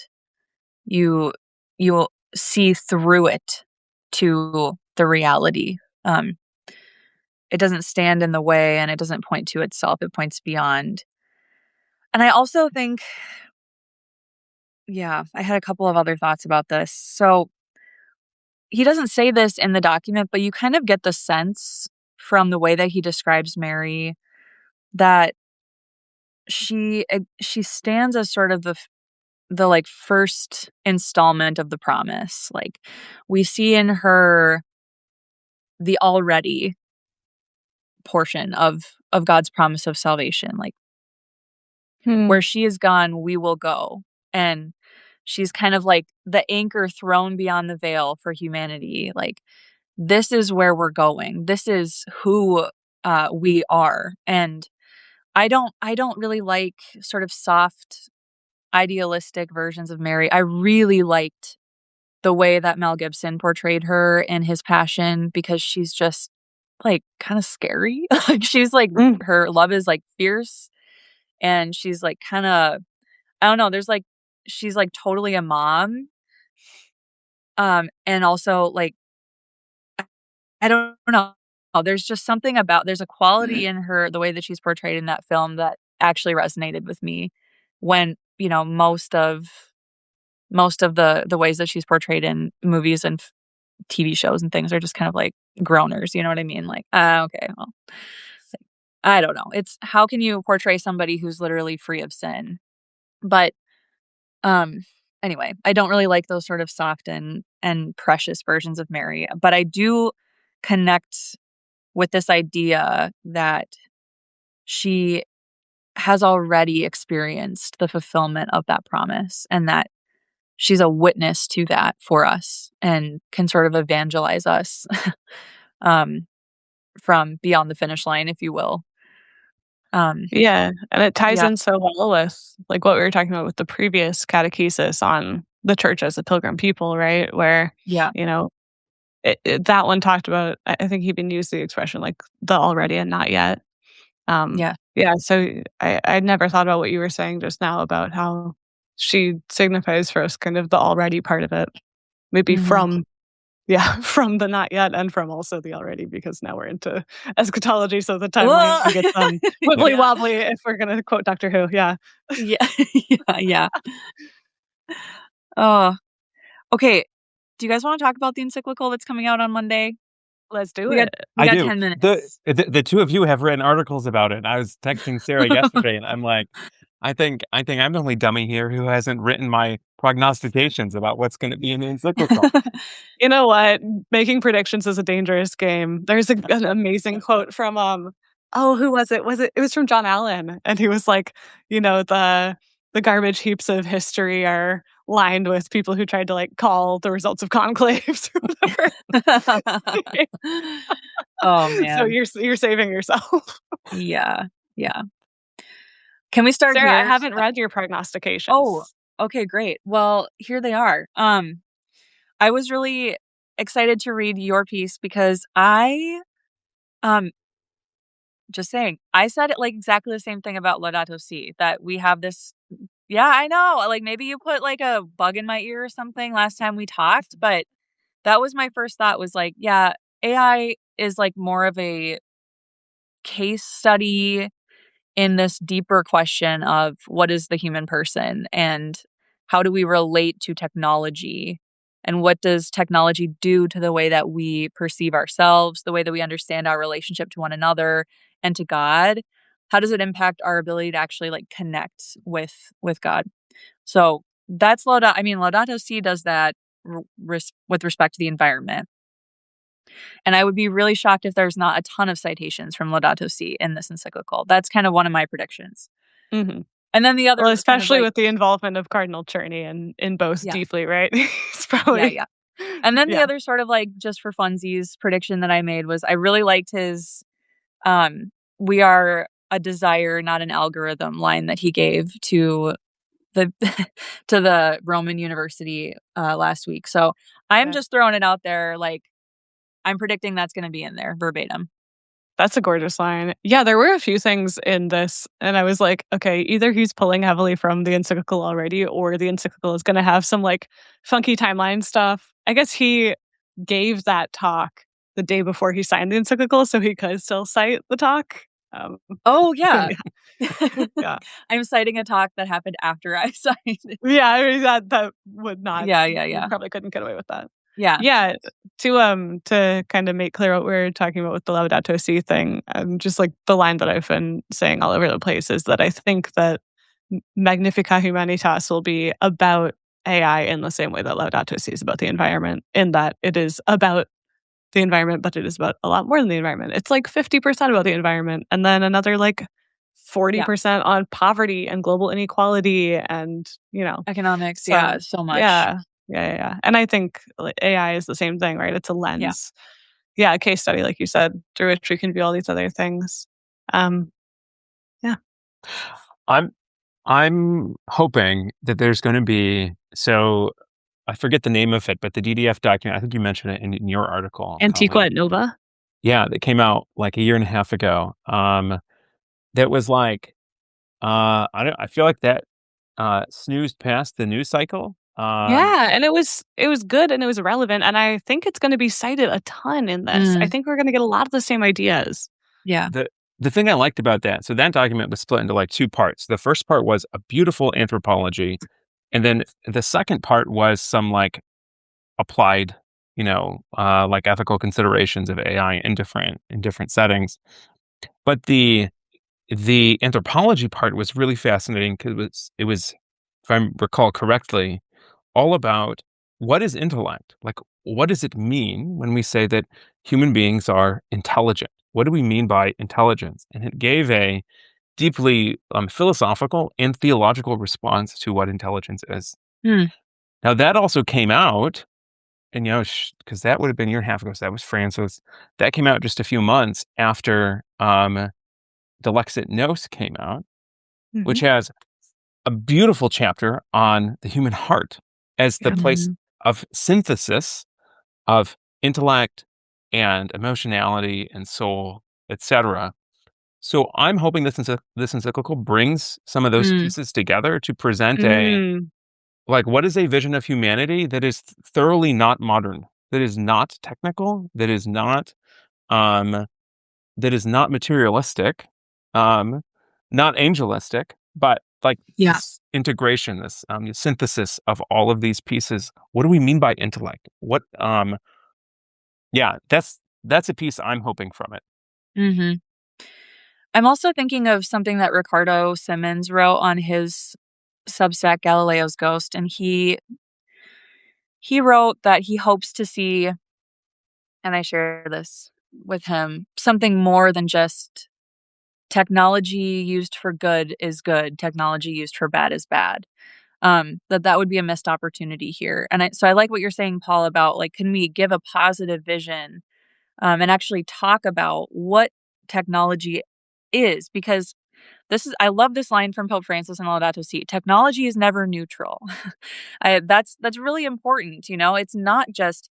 you you'll see through it to the reality. It doesn't stand in the way, and it doesn't point to itself, it points beyond. And I also think yeah, I had a couple of other thoughts about this. So, he doesn't say this in the document, but you kind of get the sense from the way that he describes Mary that she stands as sort of the, like, first installment of the promise. Like, we see in her the already portion of God's promise of salvation, like, Hmm. where she is gone, we will go, and she's kind of like the anchor thrown beyond the veil for humanity, like, this is where we're going. This is who, we are, and I don't really like sort of soft, idealistic versions of Mary. I really liked the way that Mel Gibson portrayed her in his Passion because she's just, like, kinda scary. Like, she's, like Mm. her love is, like, fierce, and she's, like, kinda I don't know, there's, like she's, like, totally a mom, and also, like, I don't know. There's just something about there's a quality in her, the way that she's portrayed in that film that actually resonated with me when, most of the ways that she's portrayed in movies and TV shows and things are just kind of like groaners, you know what I mean? Like, "Ah, okay, well" I don't know. It's how can you portray somebody who's literally free of sin? But, um, anyway, I don't really like those sort of soft and precious versions of Mary, but I do connect with this idea that she has already experienced the fulfillment of that promise and that she's a witness to that for us and can sort of evangelize us. Um, from beyond the finish line, if you will. Yeah, and it ties Yeah, in so well with, like, what we were talking about with the previous catechesis on the church as a pilgrim people, right? Where, yeah, you know, that one talked about, I think he even used the expression, like, the already and not yet. yeah. Yeah, so I'd never thought about what you were saying just now about how she signifies for us kind of the already part of it. Maybe Mhm. from yeah, from the not yet and from also the already, because now we're into eschatology, so the Whoa! timeline gets, Yep. wibbly Yeah. wobbly if we're gonna quote Doctor Who, yeah. Yeah. Yeah, yeah. Oh, okay. Do you guys wanna talk about the encyclical that's coming out on Monday? Let's do We got it. we I got do. 10 The, minutes. the two of you have written articles about it. I was texting Sarah yesterday, and I'm like, I think I'm the only dummy here who hasn't written my prognostications about what's going to be in the encyclical. You know what? Making predictions is a dangerous game. There's an amazing quote from, oh, who was it? It was from John Allen, and he was like, the garbage heaps of history are lined with people who tried to, like, call the results of conclaves or whatever. Oh, So man. you're saving yourself. Yeah, yeah. Can we start Sarah, I here? haven't read your Oh, prognostications. okay, great. Well, here they are. I was really excited to read your piece because um, just saying, I said it, like, exactly the same thing about Laudato Si, that we have this. Yeah, I know, like, maybe you put, like, a bug in my ear or something last time we talked, but that was my first thought was, like, yeah, AI is, like, more of a case study in this deeper question of what is the human person and how do we relate to technology and what does technology do to the way that we perceive ourselves, the way that we understand our relationship to one another and to God? How does it impact our ability to actually like connect with God? So that's Laudato Si does that with respect to the environment. And I would be really shocked if there's not a ton of citations from Laudato Si in this encyclical. That's kind of one of my predictions. Mhm. And then the Well, other kind of especially like with the involvement of Cardinal Czerny in both yeah, deeply, right? It's yeah, probably yeah. And then the yeah. other sort of like just for funsies prediction that I made was I really liked his we are a desire, not an algorithm line that he gave to the to the Roman University last week. So I'm Yeah. just throwing it out there like I'm predicting that's gonna be in there verbatim. That's a gorgeous line. Yeah, there were a few things in this, and I was like, okay, either he's pulling heavily from the encyclical already, or the encyclical is going to have some like funky timeline stuff. I guess he gave that talk the day before he signed the encyclical, so he could still cite the talk. Um, Oh yeah. yeah, yeah, I'm citing a talk that happened after I signed it. yeah. I mean, that would not. Yeah, yeah, You yeah. probably couldn't get away with that. Yeah. Yeah, to kind of make clear what we're talking about with the Laudato Si thing, just like the line that I've been saying all over the place is that I think that Magnificat Humanitas will be about AI in the same way that Laudato Si is about the environment, in that it is about the environment, but it is about a lot more than the environment. It's like 50% about the environment, and then another like Yeah. 40% on poverty and global inequality and, Economics, yeah, so so much. yeah. Yeah. And I think like AI is the same thing, right? It's a Yeah. lens. Yeah, a case study, like you said, through which we can view all these other things. Um, yeah. I'm I'm hoping that there's going to be, so I forget the name of it, but the DDF document, I think you mentioned it in your article, Antiqua Colleen. et Nova? Yeah, that came out like a year and a half ago. That was like, I feel like that snoozed past the news cycle. Yeah, and it was good and it was relevant, and I think it's gonna be cited a ton in this. I Mm, think we're gonna get a lot of the same ideas. yeah. the the thing I liked about that, so that document was split into like two parts. The first part was a beautiful anthropology, and then the second part was some like applied, like ethical considerations of AI in different settings. But the anthropology part was really fascinating because it was, if I recall correctly, all about what is intellect? Like, what does it mean when we say that human beings are intelligent? What do we mean by intelligence? And it gave a deeply philosophical and theological response to what intelligence is. Mm, Now, that also came out and because that would have been a year and a half ago. So that was Francis. That came out just a few months after Delexit Nos came out, which has a beautiful chapter on the human heart as the place of synthesis of intellect and emotionality and soul, etc. So I'm hoping this encyclical brings some of those pieces together to present what is a vision of humanity that is thoroughly not modern, that is not technical, that is not materialistic, not angelistic, but this integration, this synthesis of all of these pieces. What do we mean by intellect? What that's a piece I'm hoping from it. Mm-hmm. I'm also thinking of something that Ricardo Simmons wrote on his Substack Galileo's Ghost, and he wrote that he hopes to see, and I share this with him, something more than just technology used for good is good, technology used for bad is bad. That would be a missed opportunity here. And so I like what you're saying, Paul, about can we give a positive vision and actually talk about what technology is, because I love this line from Pope Francis in Laudato Si. Technology is never neutral. That's really important. It's not just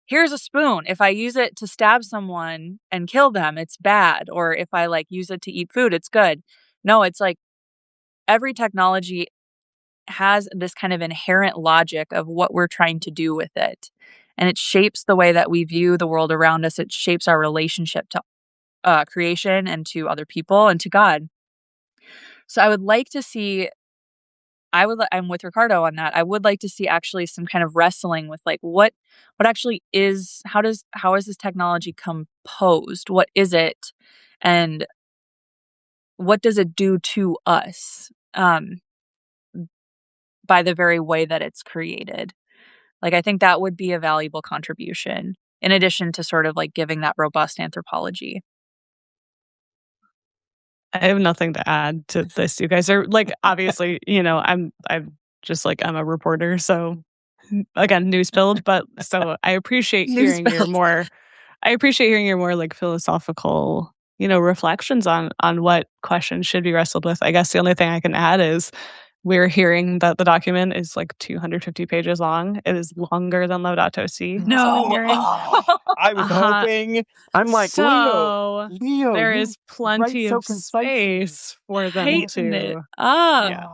here's a spoon. If I use it to stab someone and kill them, it's bad. Or if I use it to eat food, it's good. No, it's every technology has this kind of inherent logic of what we're trying to do with it. And it shapes the way that we view the world around us. It shapes our relationship to creation and to other people and to God. So I would like to see, I'm with Ricardo on that. I would like to see actually some kind of wrestling with what actually is, how is this technology composed? What is it? And what does it do to us by the very way that it's created? I think that would be a valuable contribution in addition to sort of giving that robust anthropology. I have nothing to add to this. You guys are obviously, I'm just I'm a reporter, so again, news filled, but so I appreciate hearing your more philosophical, reflections on what questions should be wrestled with. I guess the only thing I can add is we're hearing that the document is 250 pages long. It is longer than Laudato Si. No. I was hoping. I'm so Leo, there you is plenty write so of concisely. space for them Hating it. to. Yeah.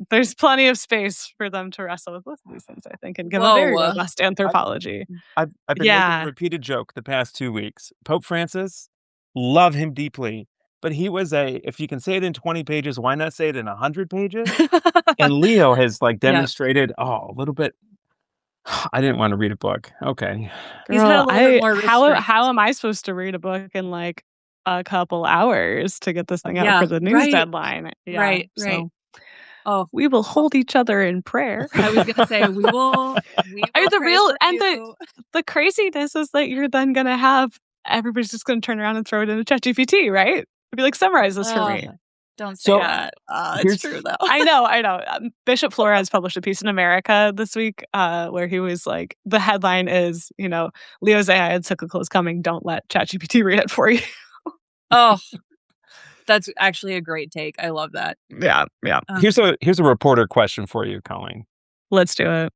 There's plenty of space for them to wrestle with both of these things, I think, and give a very robust anthropology. I've been making the repeated joke the past 2 weeks. Pope Francis, love him deeply, but he was if you can say it in 20 pages, why not say it in 100 pages? And Leo has demonstrated a little bit. I didn't want to read a book. Okay. He's had a little bit more restraint. How am I supposed to read a book in a couple hours to get this thing out for the news deadline? Yeah, right. So, oh, we will hold each other in prayer. I was gonna say we will. The craziness is that you're then gonna have everybody's just gonna turn around and throw it into ChatGPT, right? It'd be summarize this for me. Don't say that. It's true though. I know. Bishop Flores published a piece in America this week where he was the headline is, Leo's AI encyclical is coming. Don't let ChatGPT read it for you. Oh, that's actually a great take. I love that. Yeah. Here's a reporter question for you, Colleen. Let's do it.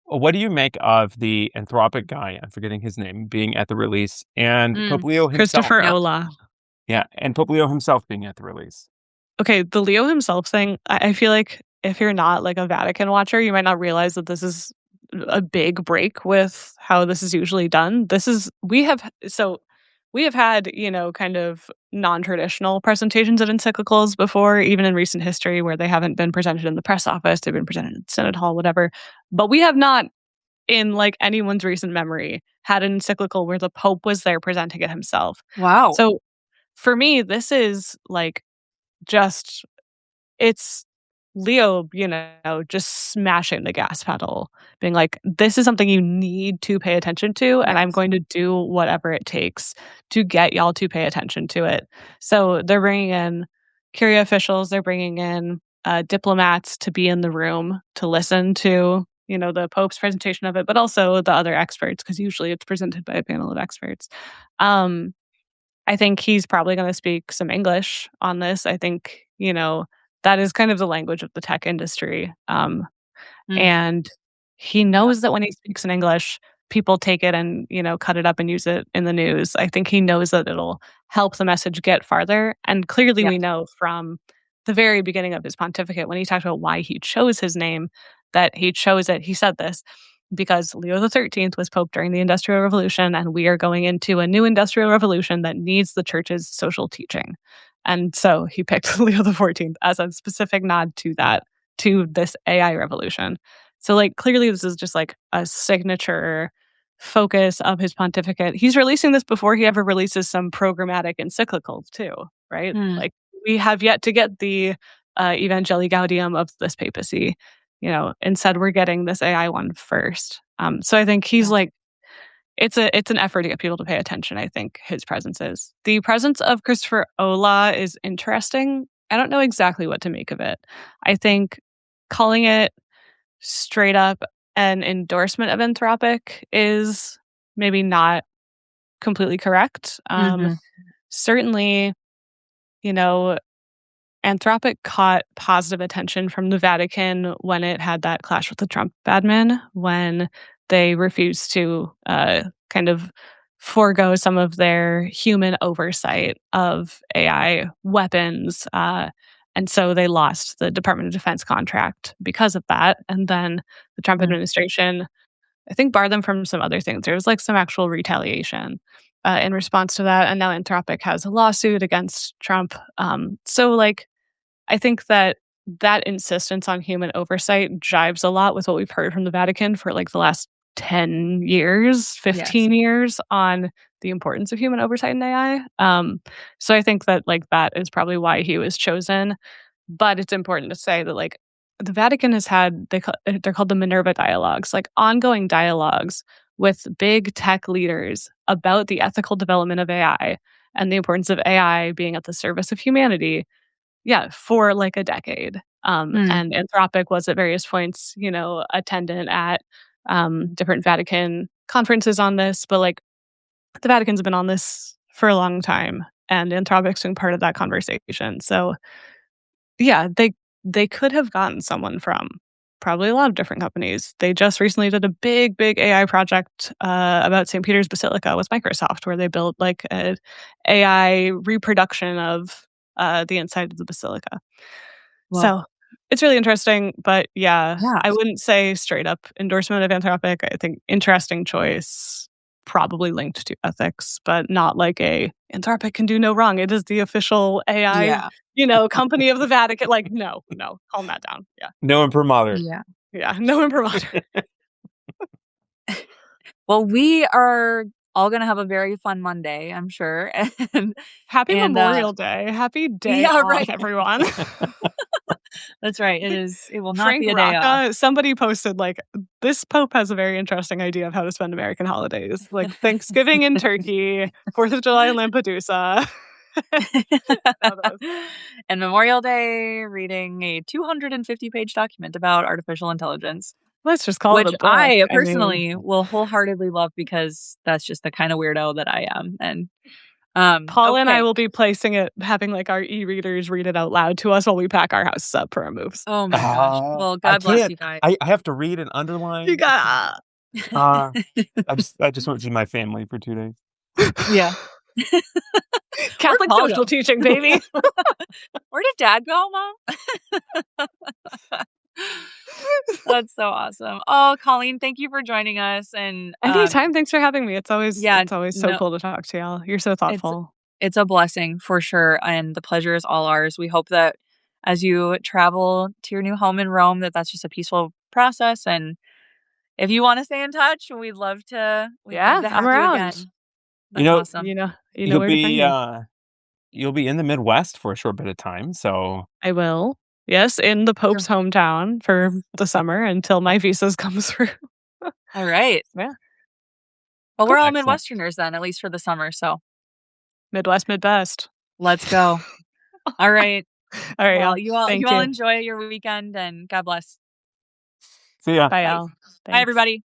What do you make of the anthropic guy, I'm forgetting his name, being at the release, and Pope Leo himself? Christopher Ola. Yeah, and Pope Leo himself being at the release. Okay, the Leo himself thing, I feel if you're not a Vatican watcher, you might not realize that this is a big break with how this is usually done. We have had, kind of non-traditional presentations of encyclicals before, even in recent history, where they haven't been presented in the press office, they've been presented in Synod Hall, whatever. But we have not, in anyone's recent memory, had an encyclical where the Pope was there presenting it himself. Wow. So for me, this is it's Leo, just smashing the gas pedal, being this is something you need to pay attention to, and I'm going to do whatever it takes to get y'all to pay attention to it. So they're bringing in Curia officials, they're bringing in diplomats to be in the room to listen to the Pope's presentation of it, but also the other experts, because usually it's presented by a panel of experts. I think he's probably going to speak some English on this. I think, that is kind of the language of the tech industry. Mm, And he knows that when he speaks in English, people take it and, cut it up and use it in the news. I think he knows that it'll help the message get farther. And clearly, yes. we know from the very beginning of his pontificate, when he talked about why he chose his name, that he chose it. He said this because Leo the 13th was Pope during the Industrial Revolution, and we are going into a new Industrial Revolution that needs the church's social teaching. And so he picked Leo the 14th as a specific nod to that, to this AI revolution. So, like, clearly, this is just like a signature focus of his pontificate. He's releasing this before he ever releases some programmatic encyclicals, too, right? Mm, Like, we have yet to get the Evangelii Gaudium of this papacy. Instead, we're getting this AI one first. So I think he's yeah. like, it's an effort to get people to pay attention. I think his presence is. The presence of Christopher Olah is interesting. I don't know exactly what to make of it. I think calling it straight up an endorsement of Anthropic is maybe not completely correct. Mhm. Certainly, you know, Anthropic caught positive attention from the Vatican when it had that clash with the Trump admin, when they refused to kind of forego some of their human oversight of AI weapons. And so they lost the Department of Defense contract because of that. And then the Trump Mm, administration, I think, barred them from some other things. There was like some actual retaliation in response to that. And now Anthropic has a lawsuit against Trump. So, like, I think that insistence on human oversight jives a lot with what we've heard from the Vatican for like the last 10 years, yes. 15 years on the importance of human oversight in AI. So I think that like that is probably why he was chosen. But it's important to say that like the Vatican has had they're called the Minerva dialogues, like ongoing dialogues with big tech leaders about the ethical development of AI and the importance of AI being at the service of humanity, yeah, for like a decade. Mm, And Anthropic was at various points, attendant at different Vatican conferences on this, but like the Vatican's been on this for a long time, and Anthropic's been part of that conversation. So yeah, they could have gotten someone from probably a lot of different companies. They just recently did a big AI project about St. Peter's Basilica with Microsoft, where they built like a AI reproduction of the inside of the basilica. well, So it's really interesting, but yeah, yeah. I wouldn't say straight up endorsement of Anthropic. I think interesting choice, probably linked to ethics, but not like a Anthropic can do no wrong. It is the official AI, Yeah. company of the Vatican. Like, no, calm that down. Yeah. No imprimatur. Yeah. Yeah. No imprimatur. Well, we are all gonna have a very fun Monday, I'm sure. And Happy and, Memorial Day. Happy day yeah, off, right. everyone. That's right. It will not Frank be a day off. Rocca, somebody posted, like, this pope has a very interesting idea of how to spend American holidays, like Thanksgiving in Turkey, 4th of July in Lampedusa. That was And Memorial Day, reading a 250-page document about artificial intelligence, let's just call it a which book. I I mean, personally will wholeheartedly love because that's just the kinda weirdo that I am. And, Paul and I okay. will be placing it having, like, our e-readers read it out loud to us while we pack our houses up for our moves. Oh my gosh. Well, I God bless can't. you guys. I have to read and You underline. got Uh, I just went to my family for 2 days. Yeah. Where'd Catholic Paul social go? teaching, baby. Where did dad go, Mom? That's so awesome. Oh, Colleen, thank you for joining us. And Anytime, thanks for having me. It's always yeah, so no, cool to talk to y'all. You're so it's thoughtful. it's a blessing for sure, and the pleasure is all ours. We hope that as you travel to your new home in Rome, that that's just a peaceful process. And if you want to stay in touch, we'd love Yeah, to I'm have you around. again. You That's know, awesome. You know you'll where to find be me. you'll be in the Midwest for a short bit of time, so I will. Yes, in the True. Pope's hometown for the summer until my visas come through. All right. Yeah, Well, we're cool. all excellent. Midwesterners then, at least for the summer. So Midwest, Midbest. let's go. All right. All right, Well, y'all. you all Thank you all you. enjoy your weekend and God bless. See ya. Bye, Bye. y'all. Thanks. everybody.